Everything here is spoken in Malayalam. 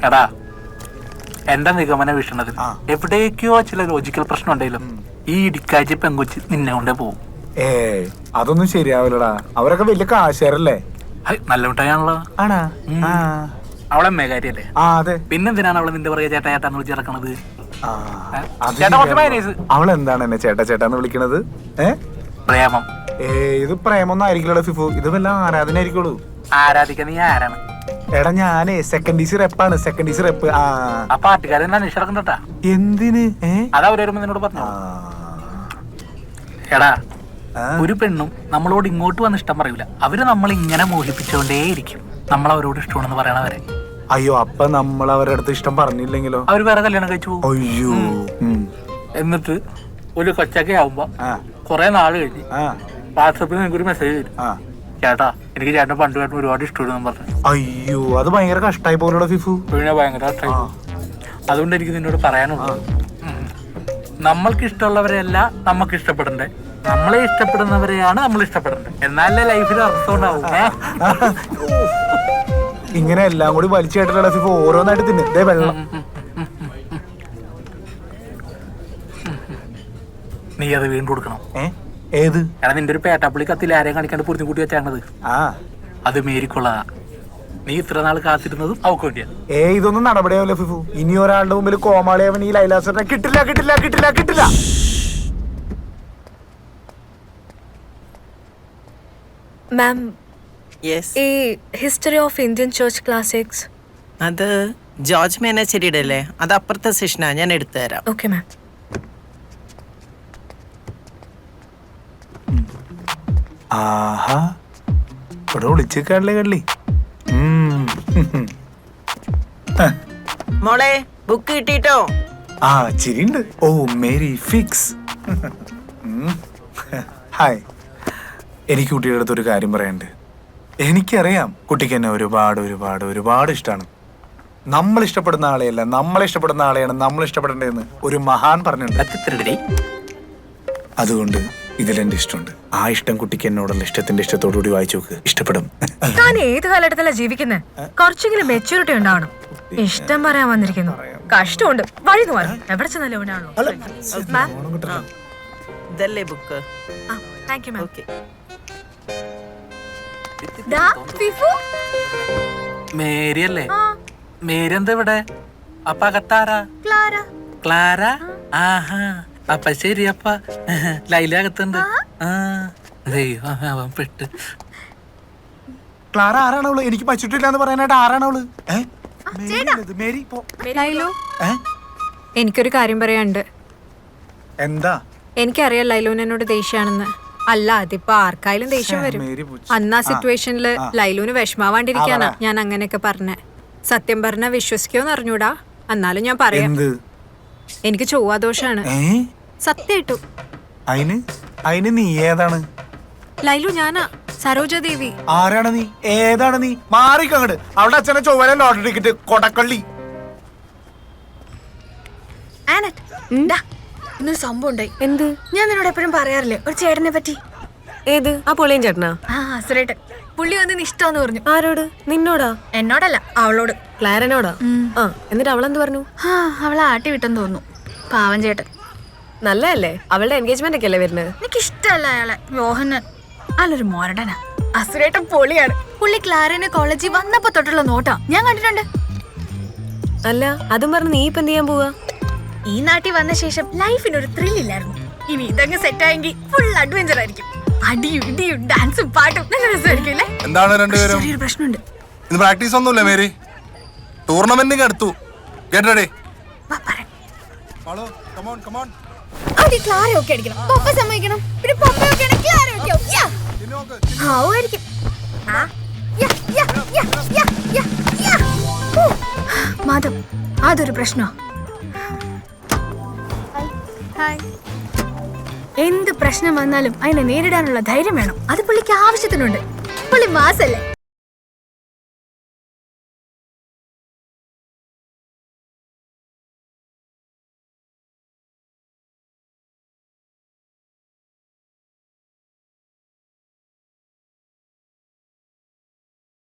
എടാ എന്റെ നിഗമന വീക്ഷണത്തിൽ എവിടേക്കോ ചില ലോജിക്കൽ പ്രശ്നം ഉണ്ടെങ്കിലും ഈ ഇടിക്കാഴ്ച പെങ്കൊച്ച് നിന്നെ കൊണ്ടേ പോവും. അതൊന്നും ശരിയാവില്ലടാ, അവരൊക്കെ വലിയ കാശേരല്ലേ. നല്ല മിഠായാണല്ലോ. ആണാ? അവളെ മേകാരിയല്ലേ? അതെ. പിന്നെന്തിനാണ് അവളെ നിന്റെ പറയാ ചേട്ടാ ചേട്ടാന്ന് വിളിച്ച് ഇറക്കണത്? അവളെന്താണ് എന്നെ ചേട്ടാ ചേട്ടാന്ന് വിളിക്കണത്? പ്രേമം. ഇത് പ്രേമൊന്നും ആയിരിക്കില്ലടാ ഫിഫു, ഇത് വല്ല ആരാധന ആയിരിക്കുള്ളൂ. ആരാധിക്കാൻ നീ ആരാണ്? എടാ ഞാനേ സെക്കൻഡ് ഈസി റെപ്പാണ്, സെക്കൻഡ് ഈസി റെപ്പ്. ആ പാട്ടുകാരൻ അന്വേഷിച്ചിറക്കണ്ടാ. എന്തിന്? അതാ അവര് നിന്നോട് പറഞ്ഞു. എടാ ഒരു പെണ്ണും നമ്മളോട് ഇങ്ങോട്ട് വന്ന് ഇഷ്ടം പറയൂല, അവര് നമ്മൾ ഇങ്ങനെ മോഹിപ്പിച്ചോണ്ടേയിരിക്കും നമ്മൾ അവരോട് ഇഷ്ടമാണെന്ന് പറയണവരെ. അയ്യോ, അപ്പൊ നമ്മൾ അവരുടെ അടുത്ത് ഇഷ്ടം പറഞ്ഞില്ലെങ്കിലോ? അവര് വേറെ കല്യാണം കഴിച്ചു. അയ്യോ. എന്നിട്ട് ഒരു കൊച്ചൊക്കെ ആവുമ്പോ കൊറേ നാള് കഴിഞ്ഞ് വാട്സപ്പിൽ നിനക്കൊരു മെസ്സേജ് വരും, ചേട്ടാ എനിക്ക് ചേട്ടൻ പണ്ട് ചേട്ടൻ ഒരുപാട് ഇഷ്ടമാണെന്ന് പറഞ്ഞു. അയ്യോ, അത് ഭയങ്കര കഷ്ടായി പോലുള്ള ഫിഫു. പിന്നെ ഭയങ്കര കഷ്ടായി. അതുകൊണ്ട് എനിക്ക് നിന്നോട് പറയാനുള്ളത്, നമ്മൾക്ക് ഇഷ്ടമുള്ളവരെയല്ല നമുക്ക് ഇഷ്ടപ്പെടണ്ടേ, നമ്മളെ ഇഷ്ടപ്പെടുന്നവരെയാണ് നമ്മൾ ഇഷ്ടപ്പെടേണ്ടത്. എന്നാലേ ലൈഫിൽ അർത്ഥം ഉണ്ടാവും. ഇങ്ങനെ എല്ലാം കൂടി വലിച്ചേട്ടല്ല ഫിഫു, ഓരോന്നായിട്ട് തിന്നെ വെള്ളം. നീ അത് വീണ്ടും കൊടുക്കണം. ഏത്? എടാ നിന്റെ ഒരു പേട്ടാപ്പുള്ളി കത്തിൽ ആരെയും കാണിക്കാണ്ട് പൂർത്തി കൂട്ടി വെച്ചാണത്. അത് മേരിക്കൊള്ളതാ. നീ ഇത്ര നാൾ കാത്തിരുന്നതും അവക്ക് വേണ്ടിയാ. ഇതൊന്നും നടപടിയാവില്ല ഫിഫു. ഇനി ഒരാളുടെ മുമ്പിൽ കോമാളിയാവൻ ഈ ലൈലാസറിനെ കിട്ടില്ല കിട്ടില്ല കിട്ടില്ല കിട്ടില്ല. മാം, ഈ history of Indian church classics അത് ജോർജ് മേനച്ചേരിയുടെ അല്ലേ? അത് അപ്പുറത്തെ സെഷനാ, ഞാൻ എടുത്തു തരാം. Okay ma'am. ആഹാ, ഇവിടെ വിളിച്ചേക്കാണല്ലേ കള്ളി. മോളെ ബുക്ക് കിട്ടിട്ടോ? ചിരിണ്ട്. ഓ മേരി ഫിക്സ്. ഹായ്, എനിക്ക് കുട്ടിയുടെ അടുത്ത് ഒരു കാര്യം പറയാനുണ്ട്. എനിക്കറിയാം കുട്ടിക്ക് എന്നെ ഒരുപാട് ഒരുപാട് ഒരുപാട് ഇഷ്ടമാണ്. നമ്മൾ ഇഷ്ടപ്പെടുന്ന ആളെയല്ല, നമ്മളെ ഇഷ്ടപ്പെടുന്ന ആളെയാണ് നമ്മൾ ഇഷ്ടപ്പെടേണ്ടതെന്ന് ഒരു മഹാൻ പറഞ്ഞിട്ടുണ്ട്. അതുകൊണ്ട് ഇതിലെന്റെ ഇഷ്ടമുണ്ട്. ആ ഇഷ്ടം കുട്ടിക്ക് എന്നോടുള്ള ഇഷ്ടത്തിന്റെ ഇഷ്ടത്തോടുകൂടി വായിച്ചു നോക്ക്, ഇഷ്ടപ്പെടും. താൻ ഏത് കാലഘട്ടത്തിലാ ജീവിക്കുന്നത്? കുറച്ചെങ്കിലും മെച്യൂരിറ്റി ഉണ്ടാവണം. ഇഷ്ടം പറയാൻ വന്നിരിക്കുന്നു, കഷ്ടമുണ്ട്. വഴി മാറും, എവിടെ ചെന്നാലും എവിടെയാണല്ലോ. ഇതല്ലേ book? Thank you ma'am. Okay. Mary അല്ലേ? മേരി എന്താ ഇവിടെ? അപ്പ അകത്താരാ? ക്ലാര. ആഹാ, അപ്പ ശരി. അപ്പ ലൈല അകത്തുണ്ട്. അവൻ പെട്ട്. ക്ലാര ആരാണവള്? എനിക്ക് പറ്റിട്ടില്ല എന്ന് പറയാനായിട്ട് ആരാണവള്? എനിക്കൊരു കാര്യം പറയാനുണ്ട്. എന്താ? എനിക്കറിയാം ലൈലൂന് എന്നോട് ദേഷ്യാണെന്ന്. അല്ല, അതിപ്പോ ആർക്കായാലും ദേഷ്യം വരും. അന്ന് ആ സിറ്റുവേഷനില് ലൈലൂന് വിഷമാവാണ്ടിരിക്കാനാ ഞാൻ അങ്ങനെയൊക്കെ പറഞ്ഞേ. സത്യം പറഞ്ഞാ വിശ്വസിക്കോന്ന് അറിഞ്ഞൂടാ, എന്നാലും ഞാൻ പറയാം. എനിക്ക് ചൊവ്വാദോഷാണ്. സത്യായിട്ടു. അതിന് നീ ഏതാണ്? ലൈലു ഞാനാ, സരോജ ദേവി. ആരാണ് നീ? ഏതാണ് നീ? മാറിക്കങ്ങട്. അവളുടെ അച്ഛനെ ചൊവ്വല ലോട്ടറി ടിക്കറ്റ് കൊടക്കള്ളി. ഇന്നൊരു സംഭവം ഉണ്ടായി. എന്ത്? ഞാൻ നിന്നോട് എപ്പോഴും പറയാറില്ലേ ഒരു ചേട്ടനെ പറ്റി. ഏത്? ആ പൊളിയൻ ചേട്ടനാ? സുരേട്ടൻ. പുള്ളി വന്ന് ഇഷ്ടമെന്ന് പറഞ്ഞു. ആരോട്? നിന്നോടാ? എന്നോടല്ല, അവളോട്. ക്ലാരനോടാ? എന്നിട്ട് അവളെന്ത് പറഞ്ഞു? അവളെ ആട്ടി വിട്ടെന്ന് തോന്നുന്നു. പാവൻ ചേട്ടൻ. നല്ലതല്ലേ? അവളുടെ എൻഗേജ്മെന്റ് ഒക്കെ അല്ലേ വരുന്നത്? എനിക്ക് ഇഷ്ടമല്ല അയാളെ. മോഹനൻ അല്ലൊരു മോരടനാ. അസുരേട്ടൻ പൊളിയാണ്. പുള്ളി ക്ലാരനെ കോളേജിൽ വന്നപ്പോ തൊട്ടുള്ള നോട്ടാ ഞാൻ കണ്ടിട്ടുണ്ട്. അല്ല, അതും പറഞ്ഞ് നീ ഇപ്പൊ എന്ത് ചെയ്യാൻ പോവാ? ഈ നാട്ടിൽ വന്ന ശേഷം ലൈഫിനൊരു ത്രില്ലില്ലായിരുന്നു. ഇനി ഇതങ്ങ് സെറ്റ് ആയെങ്കിൽ ഫുൾ അഡ്വഞ്ചർ ആയിരിക്കും. അടിയും ഇടിയും ഡാൻസും പാട്ടും നല്ല രസമായിരിക്കും. എന്താണ് രണ്ടുപേരും? ചെറിയൊരു പ്രശ്നമുണ്ട്. ഇത് പ്രാക്ടീസ് ഒന്നുമില്ല മേരി, ടൂർണമെന്റിന് അടുത്തു. Get ready. ആദ്യം ക്ലാര ഒക്കെ അടിക്കണം, പപ്പ സമ്മതിക്കണം. പിന്നെ പപ്പ ഒക്കെ ആണെങ്കിൽ ക്ലാര ഒക്കെ ആവുമായിരിക്കും. മാധവ്, അതൊരു പ്രശ്നോ? എന്ത് പ്രശ്നം വന്നാലും അതിനെ നേരിടാനുള്ള ധൈര്യം വേണം. അത് പുള്ളിക്ക് ആവശ്യത്തിനുണ്ട്. പുള്ളി മാസല്ലേ?